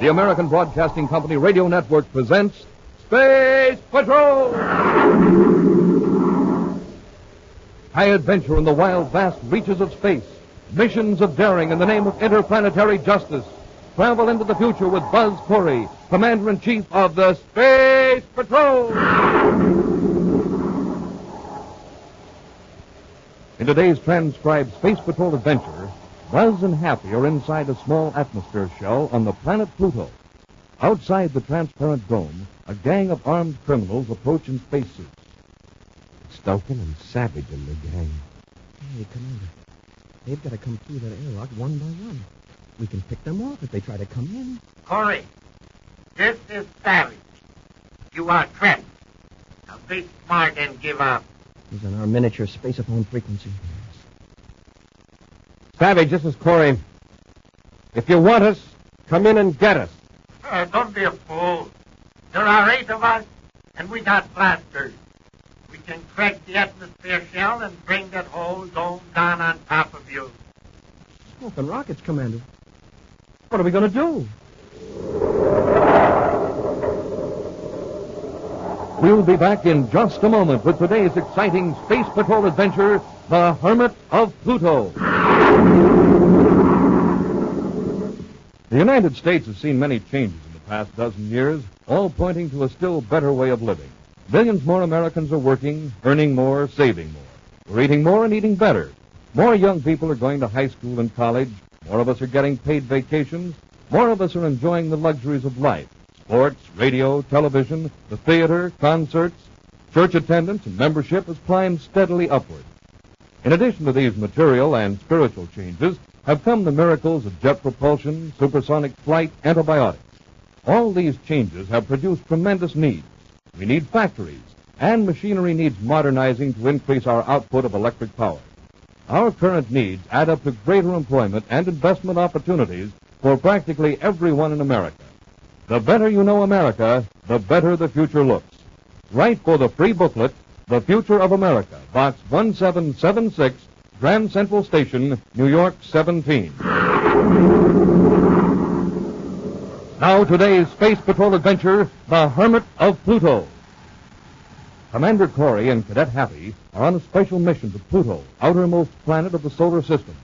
the American Broadcasting Company Radio Network presents Space Patrol! High adventure in the wild, vast reaches of space. Missions of daring in the name of interplanetary justice. Travel into the future with Buzz Corey, Commander-in-Chief of the Space Patrol! In today's transcribed Space Patrol adventure, Buzz and Happy are inside a small atmosphere shell on the planet Pluto. Outside the transparent dome, a gang of armed criminals approach in spacesuits. Stoken and Savage and the gang. Hey, Commander, they've got to come through that airlock one by one. We can pick them off if they try to come in. Corey, this is Savage. You are trapped. Now be smart and give up. He's on our miniature spaceophone frequency. Savage, this is Corey. If you want us, come in and get us. Don't be a fool. There are 8 of us, and we got blasters. We can crack the atmosphere shell and bring that whole dome down on top of you. Smoking rockets, Commander. What are we going to do? We'll be back in just a moment with today's exciting Space Patrol adventure, The Hermit of Pluto. The United States has seen many changes in the past dozen years, all pointing to a still better way of living. Millions more Americans are working, earning more, saving more. We're eating more and eating better. More young people are going to high school and college. More of us are getting paid vacations. More of us are enjoying the luxuries of life. Sports, radio, television, the theater, concerts. Church attendance and membership has climbed steadily upward. In addition to these material and spiritual changes have come the miracles of jet propulsion, supersonic flight, antibiotics. All these changes have produced tremendous needs. We need factories, and machinery needs modernizing to increase our output of electric power. Our current needs add up to greater employment and investment opportunities for practically everyone in America. The better you know America, the better the future looks. Write for the free booklet, The Future of America, Box 1776, Grand Central Station, New York 17. Now today's Space Patrol adventure, The Hermit of Pluto. Commander Corey and Cadet Happy are on a special mission to Pluto, outermost planet of the solar system.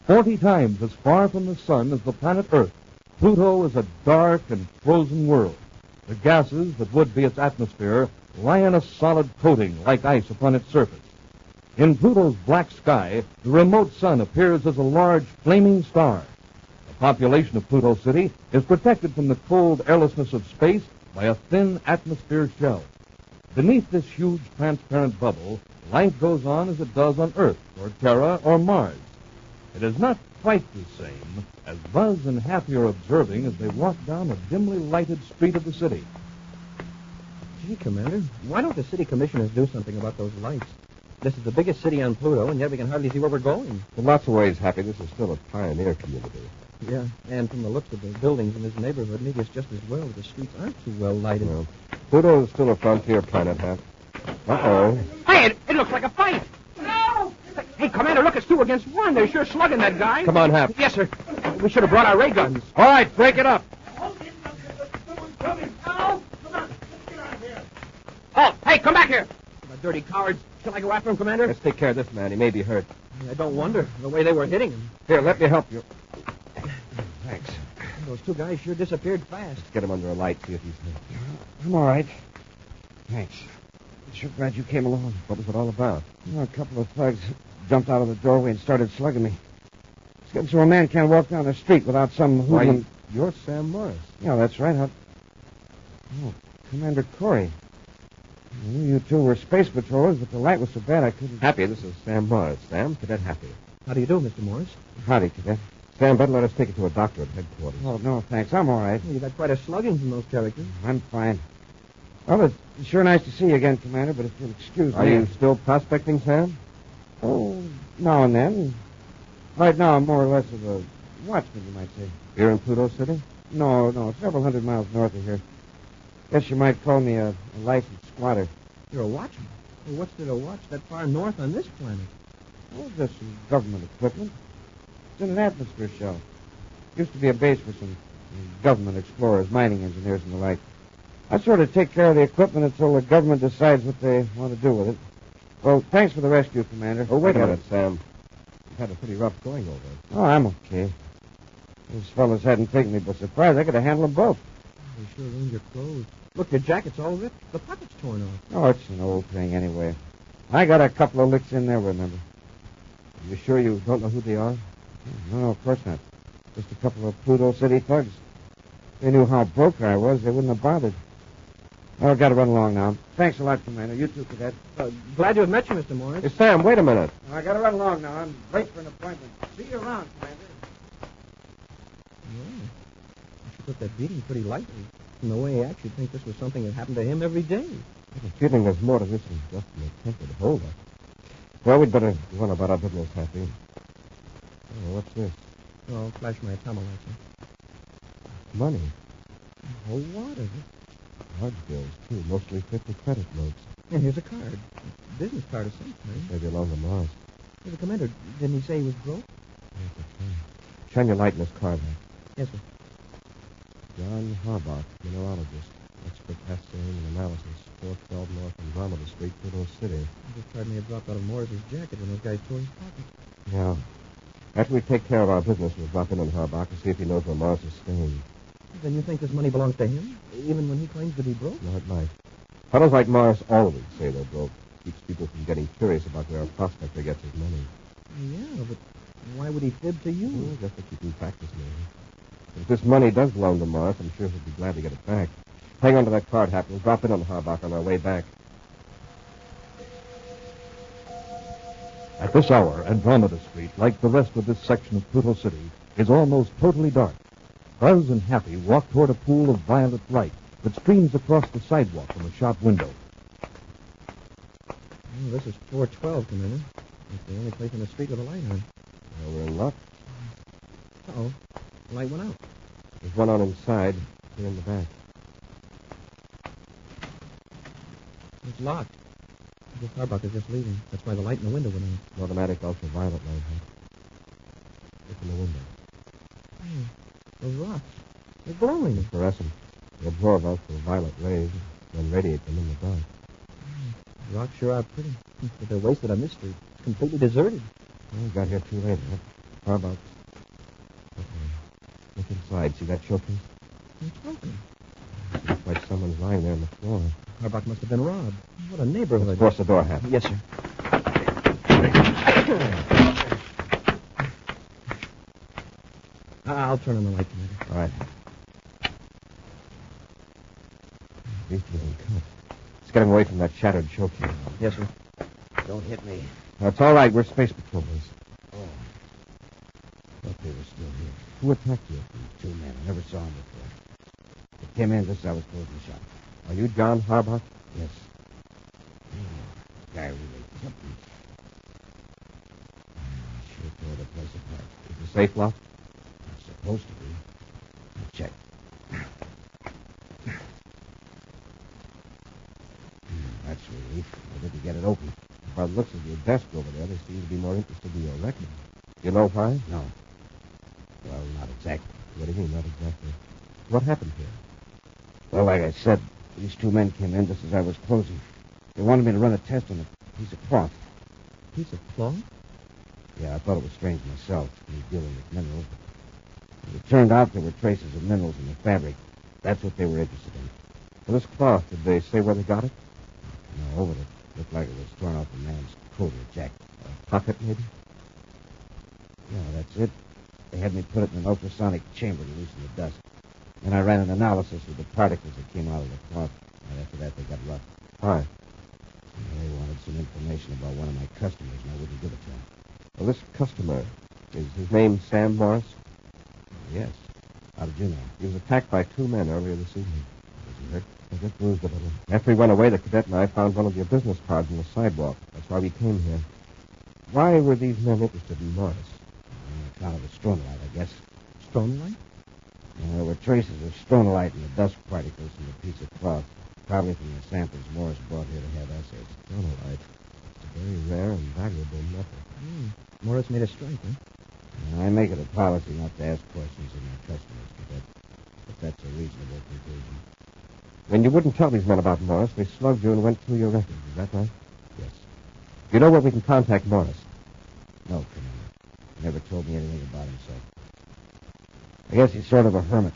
40 times as far from the sun as the planet Earth, Pluto is a dark and frozen world. The gases that would be its atmosphere lie in a solid coating like ice upon its surface. In Pluto's black sky, the remote sun appears as a large flaming star. The population of Pluto City is protected from the cold airlessness of space by a thin atmosphere shell. Beneath this huge transparent bubble, life goes on as it does on Earth, or Terra, or Mars. It is not quite the same as Buzz and Happy are observing as they walk down a dimly lighted street of the city. Gee, Commander, why don't the city commissioners do something about those lights? This is the biggest city on Pluto, and yet we can hardly see where we're going. In lots of ways, Happy, this is still a pioneer community. Yeah, and from the looks of the buildings in this neighborhood, maybe it's just as well that the streets aren't too well lighted. Well, Pluto is still a frontier planet, Hap. Uh-oh. Hey, it looks like a fight. No! Hey, Commander, look, it's 2 against 1. They're sure slugging that guy. Come on, Hap. Yes, sir. We should have brought our ray guns. All right, break it up. Oh, hey, come back here. The dirty cowards. Shall I go after him, Commander? Let's take care of this man. He may be hurt. I don't wonder, the way they were hitting him. Here, let me help you. Thanks. Those 2 guys sure disappeared fast. Let's get him under a light, see if he's hurt. I'm all right. Thanks. I'm sure glad you came along. What was it all about? A couple of thugs jumped out of the doorway and started slugging me. It's getting so a man can't walk down the street without some hoodlum. You're Sam Morris. Yeah, that's right. Oh, Commander Corey. I knew you two were space patrollers, but the light was so bad I couldn't... Happy, this is Sam Morris. Sam, Cadet Happy. How do you do, Mr. Morris? Howdy, Cadet. Sam, better let us take you to a doctor at headquarters. Oh, no, thanks. I'm all right. Well, you got quite a slugging from those characters. I'm fine. Well, it's sure nice to see you again, Commander, but if you'll excuse me... Are you still prospecting, Sam? Oh, now and then. Right now, I'm more or less of a watchman, you might say. Here in Pluto City? No, several hundred miles north of here. Guess you might call me a licensed squatter. You're a watchman? Well, what's there to watch that far north on this planet? Well, there's some government equipment. It's in an atmosphere shell. Used to be a base for some Government explorers, mining engineers, and the like. I sort of take care of the equipment until the government decides what they want to do with it. Well, thanks for the rescue, Commander. Oh, wait a minute, Sam. You've had a pretty rough going over it. Oh, I'm okay. Those fellas hadn't taken me by surprise. I could have handled them both. They sure ruined your clothes. Look, your jacket's all ripped. The pocket's torn off. Oh, it's an old thing anyway. I got a couple of licks in there, remember. You sure you don't know who they are? No, of course not. Just a couple of Pluto City thugs. If they knew how broke I was, they wouldn't have bothered. Oh, I've got to run along now. Thanks a lot, Commander. You too, Cadet. Glad to have met you, Mr. Morris. Hey, Sam, wait a minute. I got to run along now. I'm late for an appointment. See you around, Commander. Yeah. I should put that beating pretty lightly. From the way he acts, you'd think this was something that happened to him every day. I have a feeling there's more to this than just an attempted holdup. Well, we'd better go on about our business, Happy. Oh, what's this? I'll flash my atomolyzer. Money. A whole lot of it. Large bills, too. Mostly 50 credit notes. And here's a card. A business card of some kind. Maybe along the Mars. Hey, the commander, didn't he say he was broke? Yes, okay. Shine your light in this card, Hank. Yes, sir. John Harbach, mineralogist. Expert assaying and analysis. 412 North Andromeda Street, Pluto City. This card may have dropped out of Morris's jacket when those guys tore his pocket. Yeah. After we take care of our business, we'll drop in on Harbach and see if he knows where Mars is staying. Then you think this money belongs to him? Even when he claims to be broke? No, it might. Fellows like Mars always say they're broke. Keeps people from getting curious about where a prospector gets his money. Yeah, but why would he fib to you? Well, just to keep him practice, maybe. But if this money does belong to Mars, I'm sure he'll be glad to get it back. Hang on to that card, Hap. We'll drop in on Harbach on our way back. At this hour, Andromeda Street, like the rest of this section of Pluto City, is almost totally dark. Buzz and Happy walk toward a pool of violet light that streams across the sidewalk from a shop window. Oh, this is 412, Commander. It's the only place in the street with a light on. Well, we're in luck. Uh-oh. The light went out. There's one on inside, here in the back. It's locked. I guess Harbach is just leaving. That's why the light in the window went on. An automatic ultraviolet light, Hank. Open the window. Hey, those rocks. They're glowing. Fluorescent. They absorb ultraviolet rays, then radiate them in the dark. The rocks sure are pretty. But they're wasted on this street. It's completely deserted. Well, we got here too late, Hank. Harbach. Okay. Look inside. See that showcase? It's broken. Looks like someone's lying there on the floor. Harbach must have been robbed. What a neighborhood. Let's force the door, Hap. Yes, sir. I'll turn on the light, Commander. All right. These two didn't cut. Let's get him away from that shattered showcase. Yes, sir. Don't hit me. That's all right. We're space patrollers. Oh. Thought they were still here. Who attacked you? These two men. I never saw them before. They came in just as I was closing the shop. Are you John Harbach? Yes. Guy really tipped me. Sure tore the place apart. Is the safe locked? It's supposed to be. I'll check. That's relief. I didn't get it open. By the looks of your desk over there, they seem to be more interested in your record. You know why? No. Well, not exactly. What do you mean, not exactly? What happened here? Well, like I said, these two men came in just as I was closing. They wanted me to run a test on a piece of cloth. Piece of cloth? Yeah, I thought it was strange myself, me dealing with minerals. But it turned out there were traces of minerals in the fabric. That's what they were interested in. Well, this cloth, did they say where they got it? No, but it looked like it was torn off a man's coat or jacket. A pocket, maybe? Yeah, that's it. They had me put it in an ultrasonic chamber to loosen the dust. Then I ran an analysis of the particles that came out of the cloth. And after that, they got rough. Why? They wanted some information about one of my customers, and I wouldn't give it to them. Well, this customer, is his name Sam Morris? Yes. How did you know? He was attacked by two men earlier this evening. Was he hurt? I just bruised a little. After he went away, the cadet and I found one of your business cards on the sidewalk. That's why we came here. Why were these men interested in Morris? On account of the stronolite, I guess. Stronolite? There were traces of stronolite in the dust particles in the piece of cloth. Probably from the samples Morris brought here to have assays. Stronolite. It's a very rare and valuable metal. Morris made a strike, huh? And I make it a policy not to ask questions of my customers, Cadet. But that's a reasonable conclusion. When you wouldn't tell these men about Morris, they slugged you and went through your records. Is that right? Yes. Do you know where we can contact Morris? No, Commander. He never told me anything about himself. I guess he's sort of a hermit.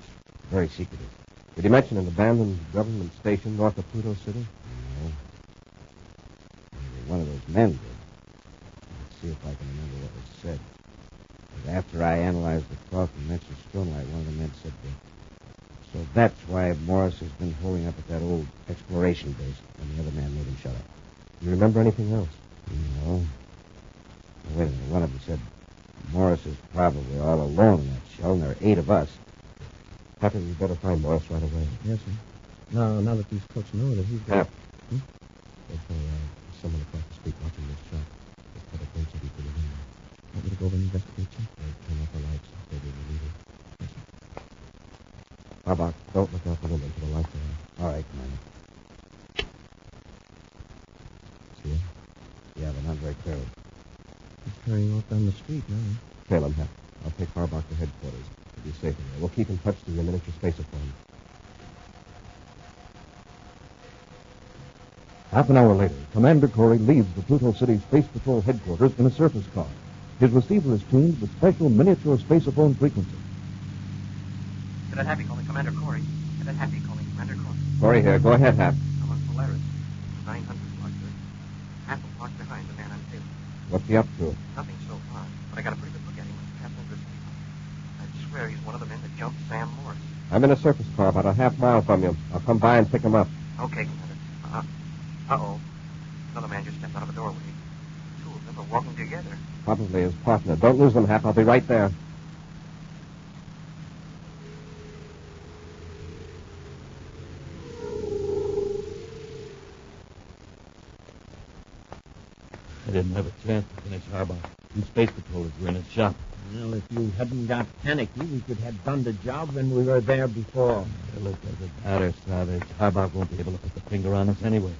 Very secretive. Did he mention an abandoned government station north of Pluto City? No. Maybe one of those men did. Let's see if I can remember what was said. But after I analyzed the cloth and mentioned Stonelight, one of the men said that. So that's why Morris has been holding up at that old exploration base, and the other man made him shut up. Do you remember anything else? No. Now, wait a minute. One of them said Morris is probably all alone in that shell, and there are 8 of us. Happy we better find Morris right away. Yes, sir. Now that these folks know that he's got... Hap. There's someone across the street watching this shop. Let's put a phone so we can get in there. Want me to go over and investigate, sir? Turn off the lights and stay there to leave it. Yes, sir. Barbach, don't look out the window until the lights are on. All right, Commander. See him? Yeah, but not very clearly. He's carrying off down the street now. Trail him, Hap. I'll take Barbach to headquarters. He'll be safe in there. We'll keep in touch through your miniature spaceophone. Half an hour later, Commander Corey leaves the Pluto City Space Patrol headquarters in a surface car. His receiver is tuned with special miniature spaceophone frequency. Cadet Happy calling Commander Corey. Cadet Happy calling Commander Corey. Corey here. Go ahead, Hap. I'm on Polaris. 900 block, sir. Half a block behind the man I'm tailing. What's he up to? Nothing so far, but I got a pretty good look at him when he passed under his feet. I swear he's one of the men that jumped Sam Morris. I'm in a surface car about a half mile from you. I'll come by and pick him up. Okay, Commander. Uh-oh. Another man just stepped out of a doorway. 2 of them are walking together. Probably his partner. Don't lose them, Hap. I'll be right there. I didn't have a chance to finish Harbaugh. 2 space patrollers were in his shop. Well, if you hadn't got panicky, we could have done the job when we were there before. Look, doesn't matter, Savage. Harbaugh won't be able to put the finger on us anyway.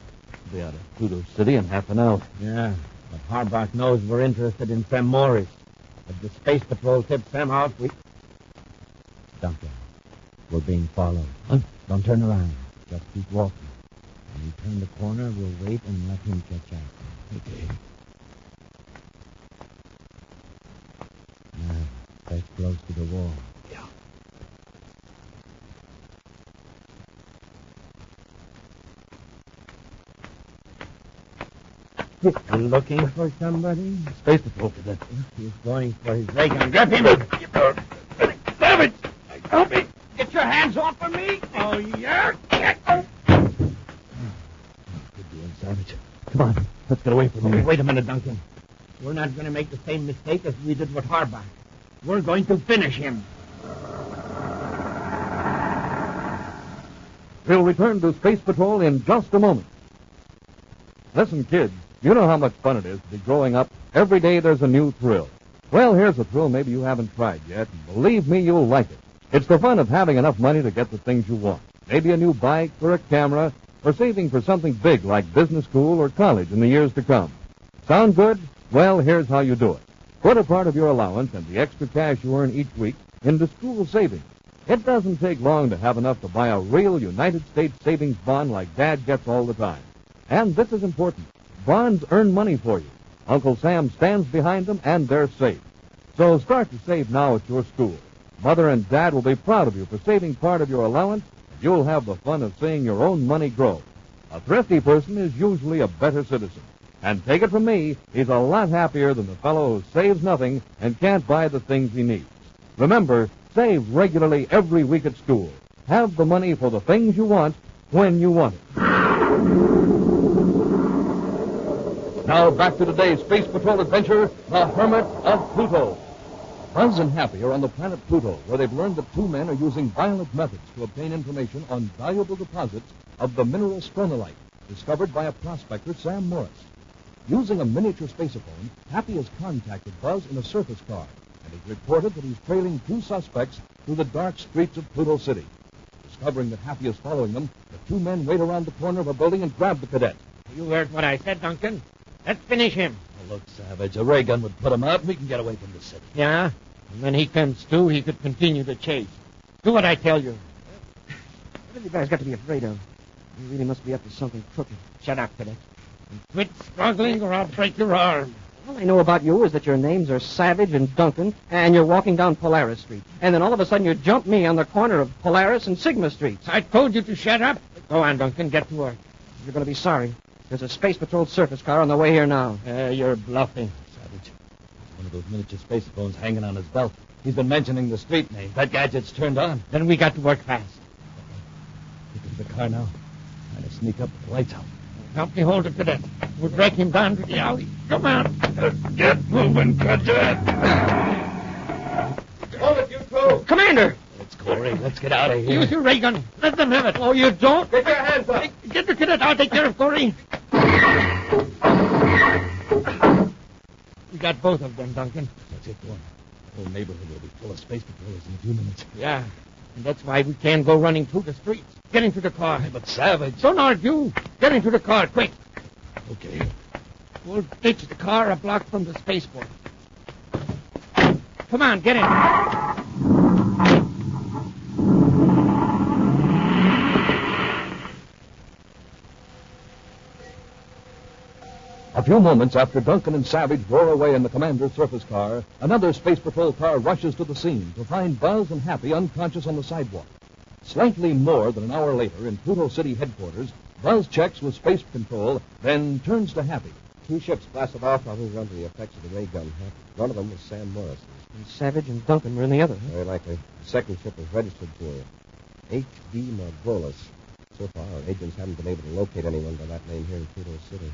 We'll be out of Pluto City in half an hour. Yeah, but Harbaugh knows we're interested in Sam Morris. If the Space Patrol tips Sam out, we... Doctor, we're being followed. Huh? Don't turn around. Just keep walking. When we turn the corner, we'll wait and let him catch up. Okay. Now, face close to the wall. Yeah. You looking for somebody? Space Patrol cadet. He's going for his ray gun. Grab him! Savage! Help me! Get your hands off of me! Oh, yeah! Good deal, Savage. Come on. Let's get away from here. Wait a minute, Duncan. We're not going to make the same mistake as we did with Harbaugh. We're going to finish him. We'll return to Space Patrol in just a moment. Listen, kids, you know how much fun it is to be growing up. Every day there's a new thrill. Well, here's a thrill maybe you haven't tried yet, and believe me, you'll like it. It's the fun of having enough money to get the things you want. Maybe a new bike or a camera, or saving for something big like business school or college in the years to come. Sound good? Well, here's how you do it. Put a part of your allowance and the extra cash you earn each week into school savings. It doesn't take long to have enough to buy a real United States savings bond like Dad gets all the time. And this is important. Bonds earn money for you. Uncle Sam stands behind them, and they're safe. So start to save now at your school. Mother and Dad will be proud of you for saving part of your allowance, and you'll have the fun of seeing your own money grow. A thrifty person is usually a better citizen. And take it from me, he's a lot happier than the fellow who saves nothing and can't buy the things he needs. Remember, save regularly every week at school. Have the money for the things you want when you want it. Now back to today's Space Patrol adventure, the Hermit of Pluto. Buzz and Happy are on the planet Pluto, where they've learned that 2 men are using violent methods to obtain information on valuable deposits of the mineral stronolite, discovered by a prospector, Sam Morris. Using a miniature spaceophone, Happy has contacted Buzz in a surface car and has reported that he's trailing 2 suspects through the dark streets of Pluto City. Discovering that Happy is following them, the 2 men wait around the corner of a building and grab the cadet. You heard what I said, Duncan. Let's finish him. Now, look, Savage, a ray gun would put him out, and we can get away from the city. Yeah? And when he comes to, he could continue the chase. Do what I tell you. What have you guys got to be afraid of? You really must be up to something crooked. Shut up, cadet. Quit struggling or I'll break your arm. All I know about you is that your names are Savage and Duncan, and you're walking down Polaris Street. And then all of a sudden you jump me on the corner of Polaris and Sigma Streets. I told you to shut up. Go on, Duncan. Get to work. You're going to be sorry. There's a Space Patrol surface car on the way here now. You're bluffing. Savage. One of those miniature space phones hanging on his belt. He's been mentioning the street name. That gadget's turned on. Then we got to work fast. Get into the car now. Trying to sneak up with the lights out. Help me hold it, cadet. We'll drag him down to the alley. Come on. Get moving, cadet. Hold it, you two! Commander! Let's go, Ray. Let's get out of here. Use your ray gun. Let them have it. Oh, you don't? Get your hands up! Get the cadet. I'll take care of Corey. We got both of them, Duncan. That's it, one. The whole neighborhood will be full of space patrollers in a few minutes. Yeah. And that's why we can't go running through the streets. Get into the car. Hey, but Savage. Don't argue. Get into the car, quick. Okay. We'll ditch the car a block from the spaceport. Come on, get in. A few moments after Duncan and Savage roar away in the commander's surface car, another Space Patrol car rushes to the scene to find Buzz and Happy unconscious on the sidewalk. Slightly more than an hour later, in Pluto City headquarters, Buzz checks with Space Control, then turns to Happy. 2 ships blasted off while we were under the effects of the ray gun. One of them was Sam Morris. And Savage and Duncan were in the other. Very likely. The second ship was registered to H.D. Margolis. So far, our agents haven't been able to locate anyone by that name here in Pluto City.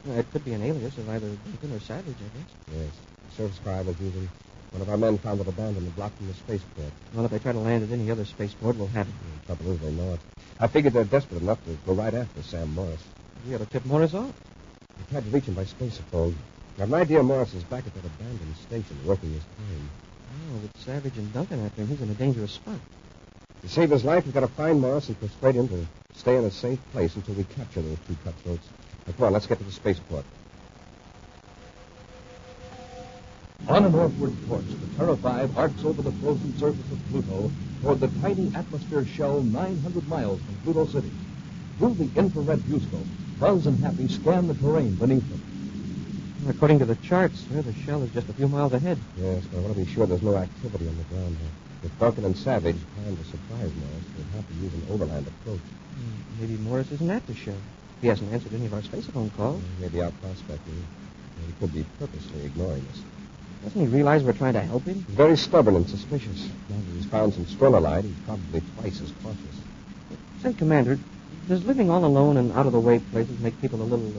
It could be an alias of either Duncan or Savage, I guess. Yes. The surface car I was using, one of our men found it abandoned and blocked from the spaceport. Well, if they try to land at any other spaceport, we'll have it. The trouble is they know it. I figured they're desperate enough to go right after Sam Morris. We ought to tip Morris off. We tried to reach him by spacephone. I have an idea Morris is back at that abandoned station working his time. Oh, with Savage and Duncan after him, he's in a dangerous spot. To save his life, we've got to find Morris and persuade him to stay in a safe place until we capture those 2 cutthroats. Now, come on, let's get to the spaceport. On a northward course, the Terra 5 arcs over the frozen surface of Pluto toward the tiny atmosphere shell 900 miles from Pluto City. Through the infrared viewscope, Buzz and Happy scan the terrain beneath them. According to the charts, the shell is just a few miles ahead. Yes, but I want to be sure there's no activity on the ground here. If Duncan and Savage plan to surprise Morris, we'll have to use an overland approach. Maybe Morris isn't at the shell. He hasn't answered any of our spacephone calls. Maybe out prospecting. He could be purposely ignoring us. Doesn't he realize we're trying to help him? He's very stubborn and suspicious. Now that he's found some stronolite, he's probably twice as cautious. Say, Commander, does living all alone in out-of-the-way places make people a little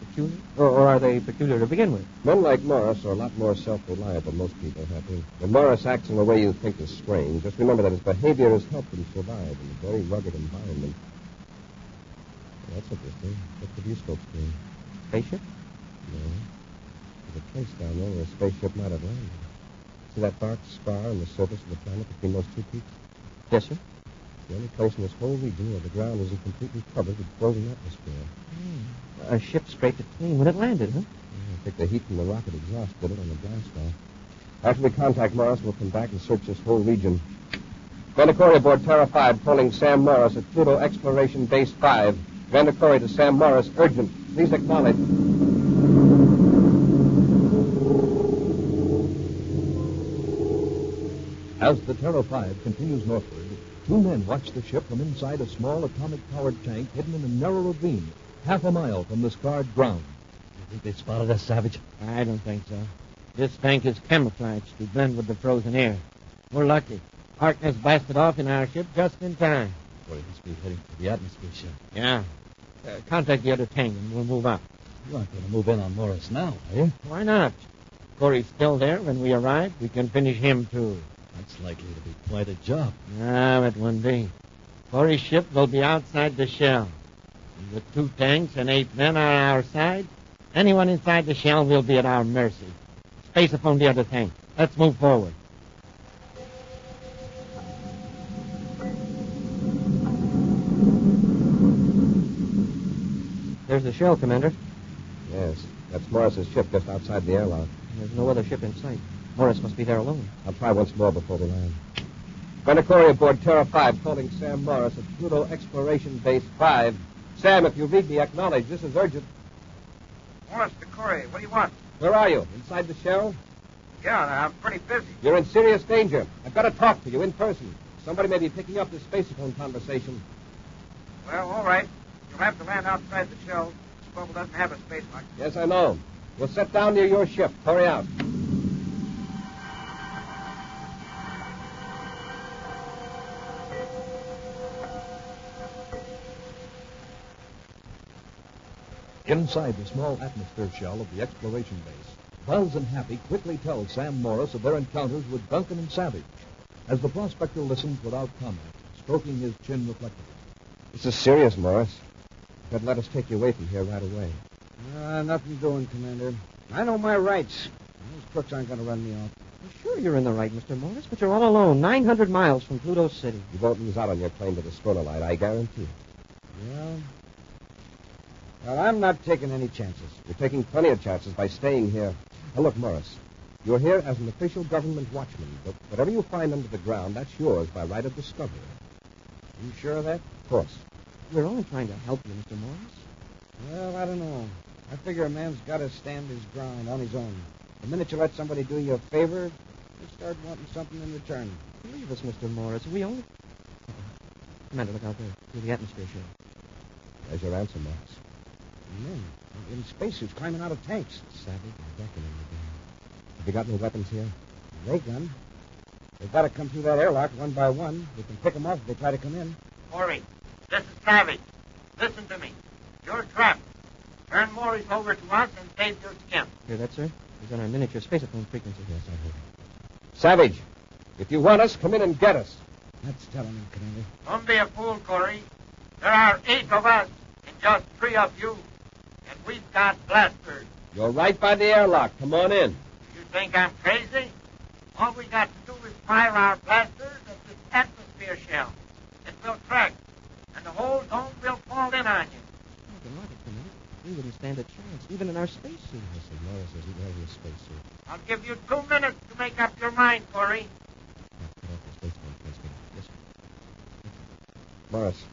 peculiar? Or are they peculiar to begin with? Men like Morris are a lot more self-reliant than most people, Happy. When Morris acts in a way you think is strange, just remember that his behavior has helped him survive in a very rugged environment. That's interesting. What's the viewscope screen? Spaceship? No. There's a place down there where a spaceship might have landed. See that dark scar on the surface of the planet between those 2 peaks? Yes, sir. The only place in this whole region where the ground isn't completely covered with frozen atmosphere. A ship scraped it clean when it landed, huh? I think the heat from the rocket exhaust did it on the blast off. After we contact Morris, we'll come back and search this whole region. Vandacory aboard Terra 5, calling Sam Morris at Pluto Exploration Base 5. Vandacory to Sam Morris, urgent. Please acknowledge. As the Terra 5 continues northward, 2 men watch the ship from inside a small atomic-powered tank hidden in a narrow ravine, half a mile from the scarred ground. You think they spotted us, Savage? I don't think so. This tank is camouflaged to blend with the frozen air. We're lucky. Harkness blasted off in our ship just in time. Boy, he must be heading for the atmosphere ship. Yeah. Contact the other tank and we'll move up. You aren't going to move in on Morris now, are you? Why not? Corey's still there when we arrive. We can finish him, too. That's likely to be quite a job. No, it won't be. Corey's ship will be outside the shell. And with 2 tanks and 8 men on our side, anyone inside the shell will be at our mercy. Space upon the other tank. Let's move forward. There's the shell, Commander. Yes, that's Morris's ship just outside the airlock. There's no other ship in sight. Morris must be there alone. I'll try once more before we land. Venikoria aboard Terra 5 calling Sam Morris at Pluto Exploration Base 5. Sam, if you read me, acknowledge this is urgent. Morris, Decory, what do you want? Where are you? Inside the shell? Yeah, I'm pretty busy. You're in serious danger. I've got to talk to you in person. Somebody may be picking up this spacephone conversation. Well, all right. You'll have to land outside the shell. This bubble doesn't have a space lock. Yes, I know. We'll set down near your ship. Hurry out. Inside the small atmosphere shell of the exploration base, Buzz and Happy quickly tell Sam Morris of their encounters with Duncan and Savage. As the prospector listens without comment, stroking his chin reflectively. This is serious, Morris. But let us take you away from here right away. Nothing doing, Commander. I know my rights. Those crooks aren't going to run me off. Well, sure you're in the right, Mr. Morris, but you're all alone, 900 miles from Pluto City. You won't lose out on your claim to the Stronolite, I guarantee. Well, I'm not taking any chances. You're taking plenty of chances by staying here. Now, look, Morris, you're here as an official government watchman, but whatever you find under the ground, that's yours by right of discovery. You sure of that? Of course. We're only trying to help you, Mr. Morris. Well, I don't know. I figure a man's got to stand his ground on his own. The minute you let somebody do you a favor, you start wanting something in return. Believe us, Mr. Morris. We only... Commander, look out there, through the atmosphere shell. There's your answer, Morris. Men in spacesuits climbing out of tanks. Savage and Duncan in the ground. Have you got any weapons here? Ray gun. They've got to come through that airlock one by one. We can pick them off if they try to come in. Corey, this is Savage. Listen to me. You're trapped. Turn Morris over to us and save your skin. Hear that, sir? He's on our miniature spacephone frequency. Yes, I heard it. Savage, if you want us, come in and get us. That's telling him, Commander. Don't be a fool, Corey. There are 8 of us and just 3 of you. And we've got blasters. You're right by the airlock. Come on in. You think I'm crazy? All we got to do is fire our blasters at this atmosphere shell. It will crack, and the whole dome will fall in on you. Think about it, Commander. We wouldn't stand a chance, even in our spacesuit. Listen, Morris isn't wearing a spacesuit. I'll give you 2 minutes to make up your mind, Corey. Put off the spacephone, please. Yes, sir. Morris,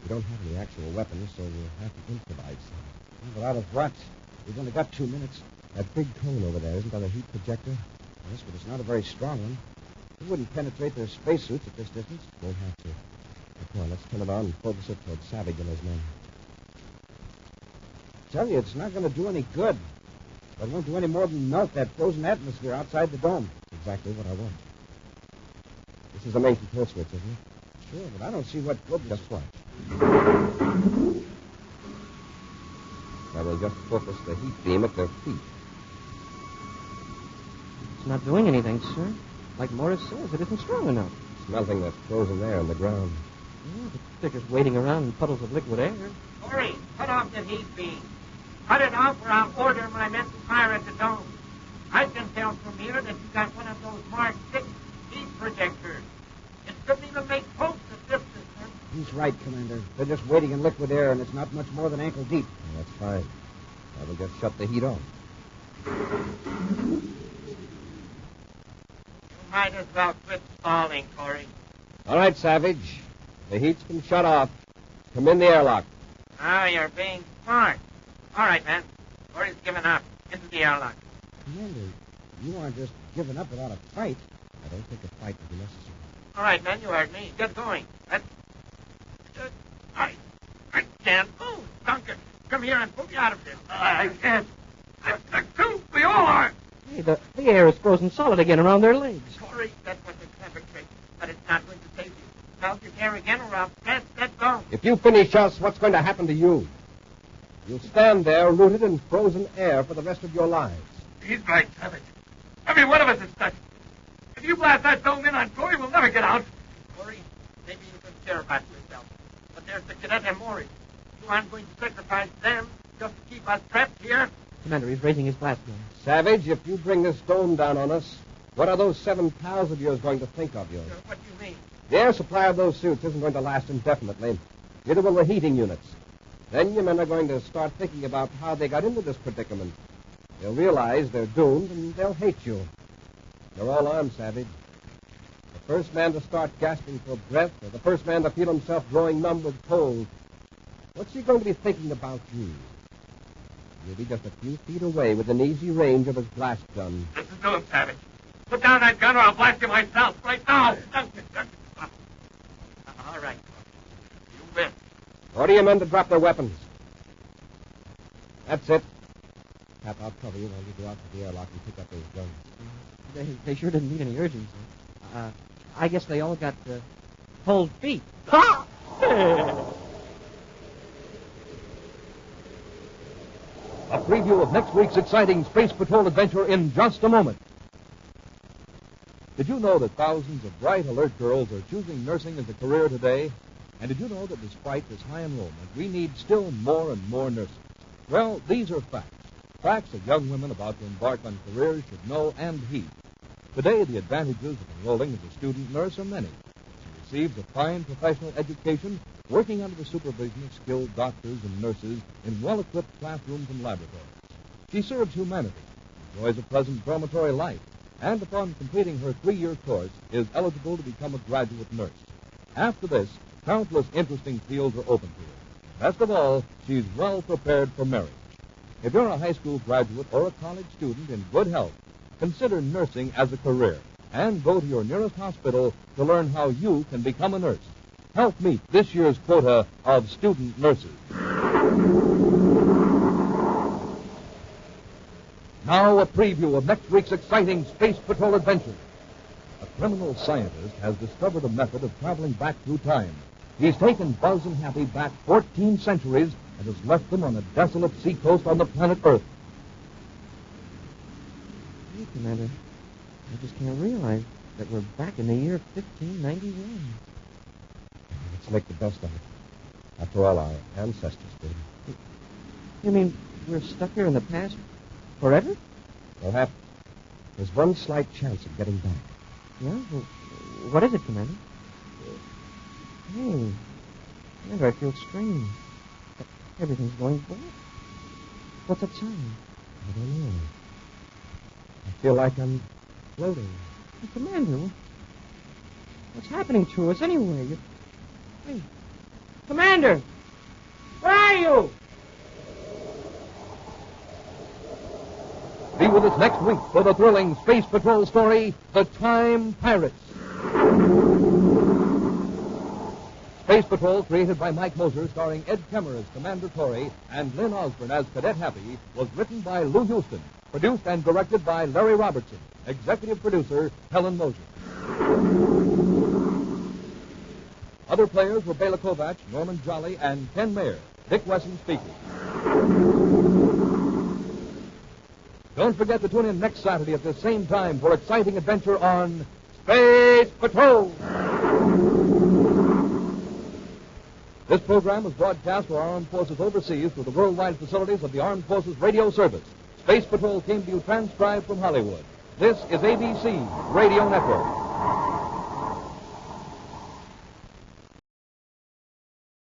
we don't have any actual weapons, so we'll have to improvise some. But out of what? We've only got 2 minutes. That big cone over there, isn't that a heat projector? Yes, but it's not a very strong one. It wouldn't penetrate their spacesuits at this distance. Won't have to. Now, come on, let's turn it on and focus it towards Savage and his men. I tell you, it's not going to do any good. It won't do any more than melt that frozen atmosphere outside the dome. That's exactly what I want. This is the main control switch, isn't it? Sure, but I don't see what good... Just watch. Now we'll just focus the heat beam at their feet. It's not doing anything, sir. Like Morris says, it isn't strong enough. It's melting that frozen air on the ground. Yeah, the sticker's waiting around in puddles of liquid air. Corey, cut off the heat beam. Cut it off or I'll order my men to fire at the dome. I can tell from here that you got one of those Mark 6 heat projectors. It couldn't even make pulse at this distance. He's right, Commander. They're just waiting in liquid air, and it's not much more than ankle deep. Well, that's fine. Now we'll just shut the heat off. You might as well quit stalling, Corey. All right, Savage. The heat's been shut off. Come in the airlock. Now you're being smart. All right, man. Corey's given up. Into the airlock. Commander, you aren't just giving up without a fight. I don't think a fight will be necessary. All right, man, you heard me. Get going. I can't move. Duncan, come here and pull me out of this. I can't. We all are. Hey, the air is frozen solid again around their legs. Corey, that was a clever trick, but it's not going to save you. Melt your hair again or I'll blast that dome. If you finish us, what's going to happen to you? You'll stand there rooted in frozen air for the rest of your lives. He's right, Savage. Every one of us is stuck. If you blast that dome in on Corey, we'll never get out. Corey, maybe you can care about yourself. But there's the cadet and Morris. You aren't going to sacrifice them just to keep us trapped here? Commander, he's raising his blast gun. Savage, if you bring this dome down on us, what are those 7 pals of yours going to think of you? What do you mean? The air supply of those suits isn't going to last indefinitely. Neither will the heating units. Then your men are going to start thinking about how they got into this predicament. They'll realize they're doomed, and they'll hate you. You're all armed, Savage. First man to start gasping for breath, or the first man to feel himself growing numb with cold. What's he going to be thinking about you? You'll be just a few feet away within easy range of his blast gun. Listen to him, Savage. Put down that gun or I'll blast you myself right now. All right. You win. Order your men to drop their weapons. That's it. Cap, I'll cover you while you go out to the airlock and pick up those guns. They sure didn't need any urgency. I guess they all got cold feet. A preview of next week's exciting Space Patrol adventure in just a moment. Did you know that thousands of bright, alert girls are choosing nursing as a career today? And did you know that despite this high enrollment, we need still more and more nurses? Well, these are facts. Facts that young women about to embark on careers should know and heed. Today, the advantages of enrolling as a student nurse are many. She receives a fine professional education working under the supervision of skilled doctors and nurses in well-equipped classrooms and laboratories. She serves humanity, enjoys a pleasant dormitory life, and upon completing her 3-year course is eligible to become a graduate nurse. After this, countless interesting fields are open to her. Best of all, she's well prepared for marriage. If you're a high school graduate or a college student in good health, consider nursing as a career and go to your nearest hospital to learn how you can become a nurse. Help meet this year's quota of student nurses. Now a preview of next week's exciting Space Patrol adventure. A criminal scientist has discovered a method of traveling back through time. He's taken Buzz and Happy back 14 centuries and has left them on a desolate seacoast on the planet Earth. Hey, Commander, I just can't realize that we're back in the year 1591. Let's make the best of it. After all, our ancestors did. You mean we're stuck here in the past forever? Perhaps there's one slight chance of getting back. Yeah? Well, what is it, Commander? Hey, Commander, I feel strange. Everything's going black. What's that sound? I don't know. I feel like I'm floating. Hey, Commander, what's happening to us anyway? Hey, Commander, where are you? Be with us next week for the thrilling Space Patrol story, The Time Pirates. Space Patrol, created by Mike Moser, starring Ed Kemmer as Commander Torrey and Lynn Osborne as Cadet Happy, was written by Lou Houston, produced and directed by Larry Robertson, executive producer Helen Moser. Other players were Bela Kovac, Norman Jolly, and Ken Mayer. Dick Wesson speaking. Don't forget to tune in next Saturday at the same time for exciting adventure on Space Patrol. This program was broadcast for our armed forces overseas through the worldwide facilities of the Armed Forces Radio Service. Space Patrol came to you transcribed from Hollywood. This is ABC Radio Network.